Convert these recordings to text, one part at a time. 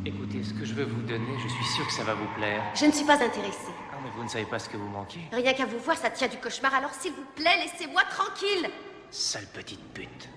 Écoutez, ce que je veux vous donner, je suis sûr que ça va vous plaire. Je ne suis pas intéressée. Ah, mais vous ne savez pas ce que vous manquez. Rien qu'à vous voir, ça tient du cauchemar, alors s'il vous plaît, laissez-moi tranquille. Sale petite pute.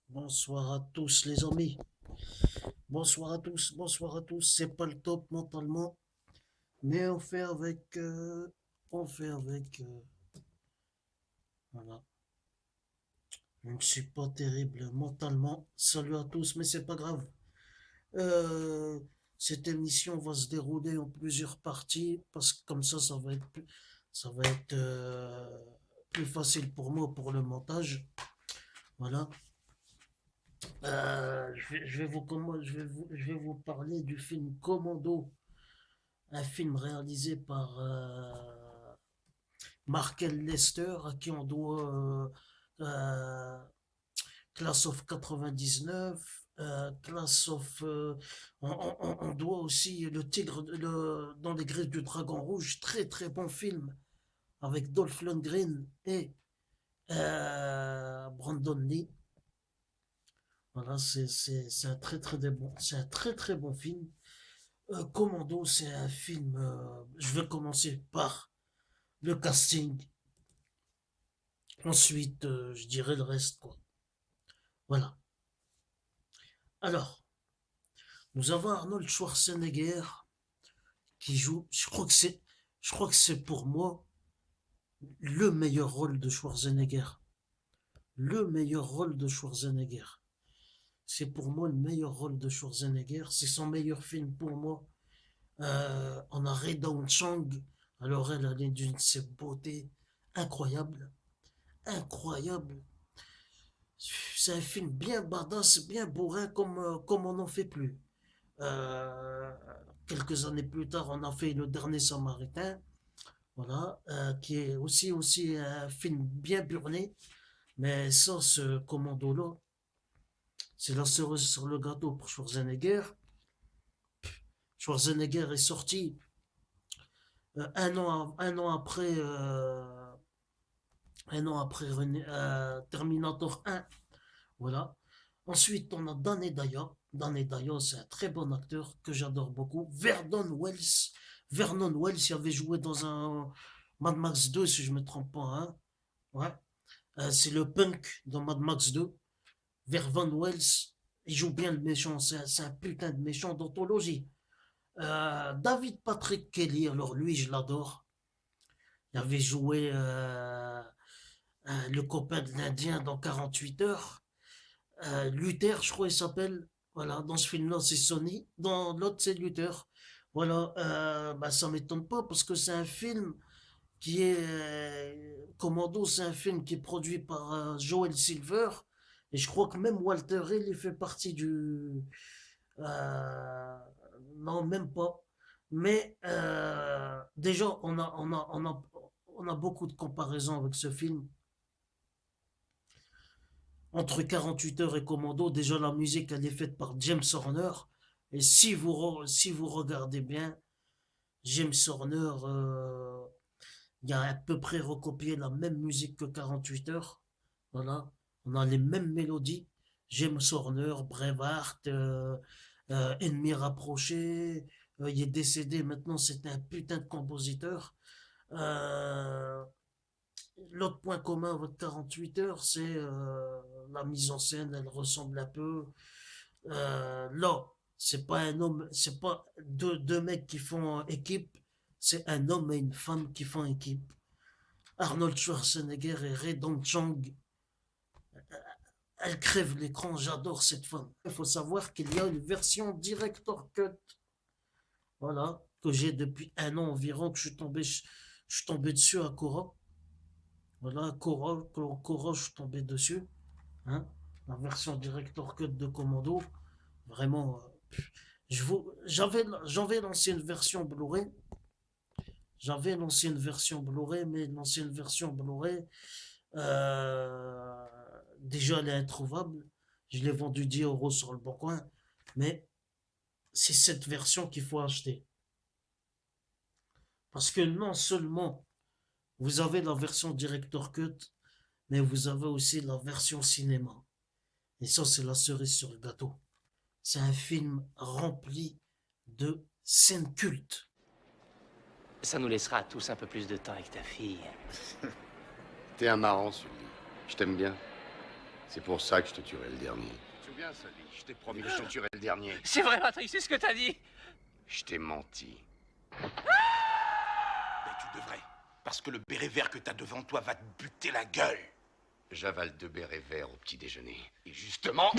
Bonsoir à tous les amis. Bonsoir à tous. C'est pas le top mentalement, mais on fait avec. Voilà. Je ne suis pas terrible mentalement. Salut à tous, mais c'est pas grave. Euh, cette émission va se dérouler en plusieurs parties parce que comme ça va être plus facile pour moi pour le montage. Voilà. Je vais vous parler du film Commando, un film réalisé par Markel Lester, à qui on doit Class of 99, on doit aussi Le Tigre dans les griffes du Dragon Rouge, très très bon film, avec Dolph Lundgren et Brandon Lee. Voilà, c'est un très très bon film. Commando, c'est un film. Je vais commencer par le casting. Ensuite, je dirai le reste, quoi. Voilà. Alors, nous avons Arnold Schwarzenegger qui joue. Je crois que c'est pour moi le meilleur rôle de Schwarzenegger. Le meilleur rôle de Schwarzenegger. C'est pour moi le meilleur rôle de Schwarzenegger. C'est son meilleur film pour moi. On a Redon Chang. Alors elle est d'une ses beautés incroyable. Incroyable. C'est un film bien badass, bien bourrin comme on n'en fait plus. Euh, Quelques années plus tard, on a fait Le Dernier Samaritain. Voilà, qui est aussi un film bien burné. Mais ça, ce commando-là, c'est la cerise sur le gâteau pour Schwarzenegger. Schwarzenegger est sorti un an après Terminator 1. Voilà. Ensuite, on a Danny Daya. Danny Daya, c'est un très bon acteur que j'adore beaucoup. Vernon Wells, il avait joué dans un Mad Max 2, si je ne me trompe pas, hein. Ouais. C'est le punk dans Mad Max 2. Vernon Wells, il joue bien le méchant. C'est un putain de méchant d'anthologie. David Patrick Kelly, alors lui, je l'adore. Il avait joué le copain de l'Indien dans 48 heures. Luther, je crois il s'appelle. Voilà, dans ce film-là, c'est Sony. Dans l'autre, c'est Luther. Voilà, bah, ça m'étonne pas parce que c'est un film qui est. Commando, c'est un film qui est produit par Joel Silver. Et je crois que même Walter Hill, il fait partie du. euh, non, même pas. Mais déjà, on a beaucoup de comparaisons avec ce film. Entre 48 heures et Commando, déjà la musique elle est faite par James Horner. Et si vous regardez bien, James Horner, il a à peu près recopié la même musique que 48 heures. Voilà. On a les mêmes mélodies. James Horner, Braveheart, Ennemi rapproché. Il est décédé maintenant, c'était un putain de compositeur. Euh, L'autre point commun avec 48 heures, c'est la mise en scène, elle ressemble un peu. Là, c'est pas un homme, c'est pas deux mecs qui font équipe, c'est un homme et une femme qui font équipe. Arnold Schwarzenegger et Ray Dong Chang, elle crève l'écran, j'adore cette femme. Il faut savoir qu'il y a une version director cut, voilà, que j'ai depuis un an environ, que je suis tombé dessus à Cora. Voilà, Cora, je suis tombé dessus. Hein, la version director cut de Commando. Vraiment, j'avais l'ancienne version Blu-ray. J'avais l'ancienne version Blu-ray, mais l'ancienne version Blu-ray, déjà, elle est introuvable. Je l'ai vendue 10 euros sur le bon coin. Mais c'est cette version qu'il faut acheter. Parce que non seulement vous avez la version director cut, mais vous avez aussi la version cinéma. Et ça, c'est la cerise sur le gâteau. C'est un film rempli de scènes cultes. Ça nous laissera tous un peu plus de temps avec ta fille. T'es un marrant, Sully. Je t'aime bien. C'est pour ça que je te tuerai le dernier. Tu te souviens, Sully? Je t'ai promis que je te tuerai le dernier. C'est vrai, Patrick, c'est ce que t'as dit. Je t'ai menti. Mais tu devrais. Parce que le béret vert que t'as devant toi va te buter la gueule. J'avale 2 bérets verts au petit déjeuner. Et justement,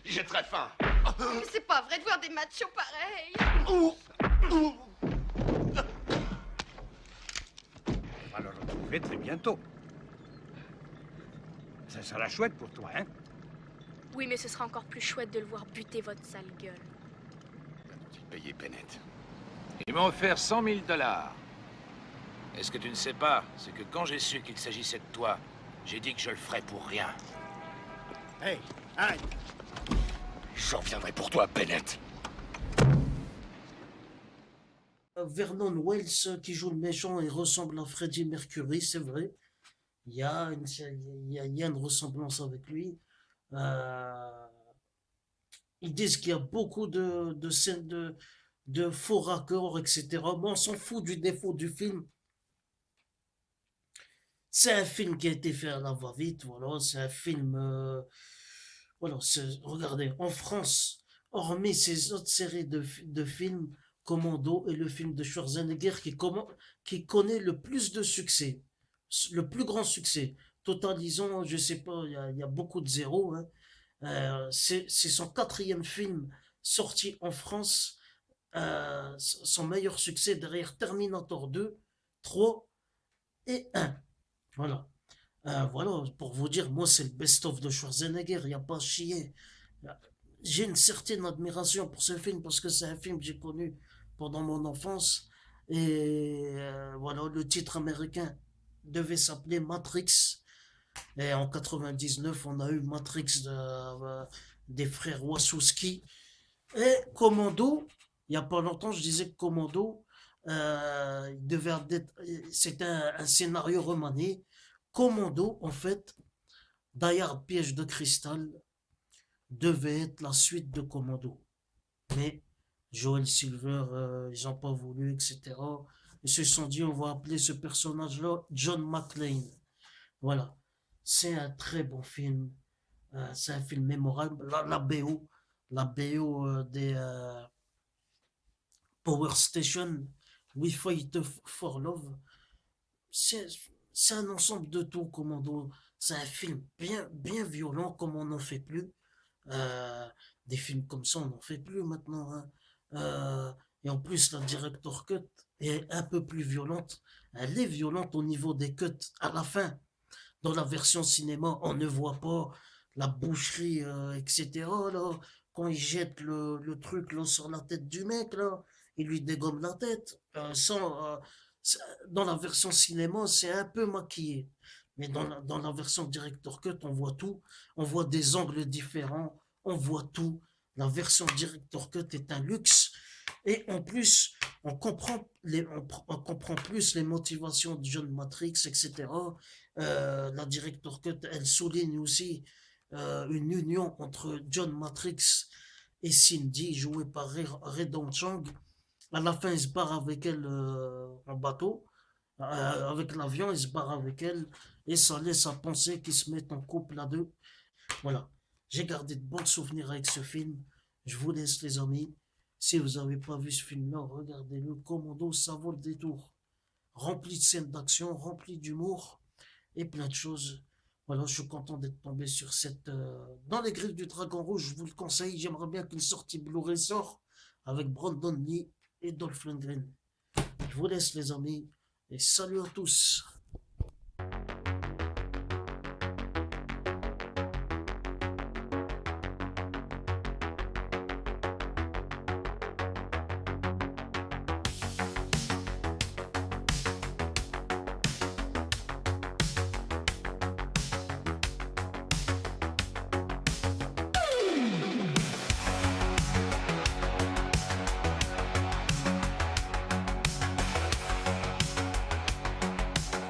j'ai très faim. Mais c'est pas vrai de voir des machos pareils. On va le retrouver très bientôt. Ça sera chouette pour toi, hein? Oui, mais ce sera encore plus chouette de le voir buter votre sale gueule. Tu payé Bennett. Ils m'ont offert 100 000 $. Et ce que tu ne sais pas, c'est que quand j'ai su qu'il s'agissait de toi, j'ai dit que je le ferais pour rien. Hey, arrête! J'en reviendrai pour toi, Bennett. Vernon Wells qui joue le méchant et ressemble à Freddie Mercury, c'est vrai. Il y a une ressemblance avec lui. Ils disent qu'il y a beaucoup de scènes de faux raccords, etc. Moi, on s'en fout du défaut du film. C'est un film qui a été fait à la va-vite, voilà. C'est un film. Voilà, regardez, en France, hormis ces autres séries de films, Commando est le film de Schwarzenegger qui connaît le plus de succès, le plus grand succès. Totalisant, je sais pas, il y a beaucoup de zéros. Hein. C'est son 4e film sorti en France, son meilleur succès derrière Terminator 2, 3 et 1. Voilà. Voilà, pour vous dire, moi, c'est le best-of de Schwarzenegger, il n'y a pas à chier. J'ai une certaine admiration pour ce film parce que c'est un film que j'ai connu pendant mon enfance. Et voilà, le titre américain devait s'appeler Matrix. Et en 99, on a eu Matrix des frères Wachowski. Et Commando, il n'y a pas longtemps, je disais que Commando, c'était un scénario remanié. Commando, en fait, Die Hard Piège de cristal devait être la suite de Commando. Mais Joel Silver, ils n'ont pas voulu, etc. Ils se sont dit, on va appeler ce personnage-là John McClane. Voilà. C'est un très bon film. C'est un film mémorable. La BO des Power Station, We Fight for Love. C'est un ensemble de tout, Commando. C'est un film bien violent, comme on n'en fait plus. Des films comme ça, on n'en fait plus maintenant. Hein. Et en plus, la director cut est un peu plus violente. Elle est violente au niveau des cuts. À la fin, dans la version cinéma, on ne voit pas la boucherie, etc. Là, quand il jette le truc là, sur la tête du mec, là, il lui dégomme la tête. Dans la version cinéma, c'est un peu maquillé. Mais dans la version director cut, on voit tout. On voit des angles différents. On voit tout. La version director cut est un luxe. Et en plus, on comprend plus les motivations de John Matrix, etc. La director cut, elle souligne aussi une union entre John Matrix et Cindy, jouée par Redon Chang. À la fin, il se barre avec elle en bateau, avec l'avion, il se barre avec elle, et ça laisse à penser qu'ils se mettent en couple à deux. Voilà. J'ai gardé de bons souvenirs avec ce film. Je vous laisse, les amis. Si vous n'avez pas vu ce film-là, regardez-le. Commando, ça vaut le détour. Rempli de scènes d'action, rempli d'humour et plein de choses. Voilà, je suis content d'être tombé sur cette. Dans les griffes du Dragon Rouge, je vous le conseille. J'aimerais bien qu'une sortie Blu-ray sort avec Brandon Lee et Dolph Lundgren. Je vous laisse, les amis, et salut à tous.